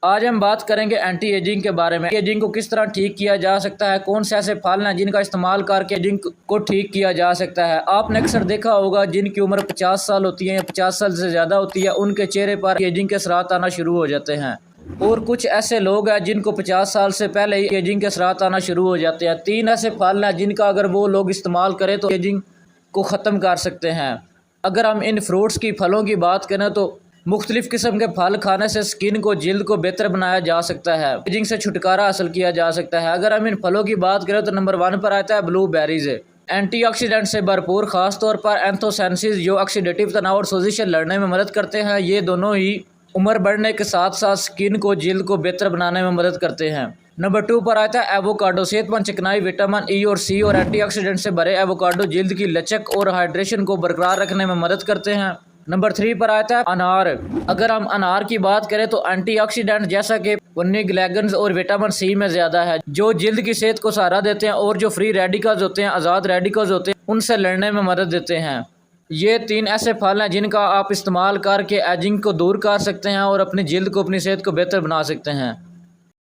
आज हम बात करेंगे एंटी एजिंग के बारे में। एजिंग को किस तरह ठीक किया जा सकता है, कौन से ऐसे फल हैं जिनका इस्तेमाल करके एजिंग को ठीक किया जा सकता है। आपने अक्सर देखा होगा जिनकी उम्र 50 साल होती है या 50 साल से ज़्यादा होती है, उनके चेहरे पर एजिंग के असरात आना शुरू हो जाते हैं। और कुछ ऐसे लोग हैं जिनको 50 साल से पहले ही एजिंग के असरात आना शुरू हो जाते हैं। 3 ऐसे फल हैं जिनका अगर वो लोग इस्तेमाल करें तो एजिंग को ख़त्म कर सकते हैं। अगर हम इन फ्रूट्स की, फलों की बात करें तो मुख्तलिफ किस्म के फल खाने से स्किन को, जिल्द को बेहतर बनाया जा सकता है, एजिंग से छुटकारा हासिल किया जा सकता है। अगर हम इन फलों की बात करें तो नंबर 1 पर आता है ब्लूबेरीज। एंटीऑक्सीडेंट से भरपूर, खासतौर पर एंथोसेंसिस जो ऑक्सीडेटिव तनाव और सोजिश से लड़ने में मदद करते हैं। ये दोनों ही उम्र बढ़ने के साथ साथ स्किन को, जिल्द को बेहतर बनाने में मदद करते हैं। नंबर 2 पर आता है एवोकाडो। सेहतमंद चिकनाई, विटामिन ई और सी और एंटीऑक्सीडेंट से भरे एवोकाडो जिल्द की लचक और हाइड्रेशन को बरकरार रखने में मदद करते हैं। नंबर 3 पर आता है अनार। अगर हम अनार की बात करें तो एंटीऑक्सीडेंट जैसा कि ग्लैगन्स और विटामिन सी में ज़्यादा है, जो जिल्द की सेहत को सहारा देते हैं और जो फ्री रेडिकल्स होते हैं, आज़ाद रेडिकल्स होते हैं, उनसे लड़ने में मदद देते हैं। ये 3 ऐसे फल हैं जिनका आप इस्तेमाल करके एजिंग को दूर कर सकते हैं और अपनी जिल्द को, अपनी सेहत को बेहतर बना सकते हैं।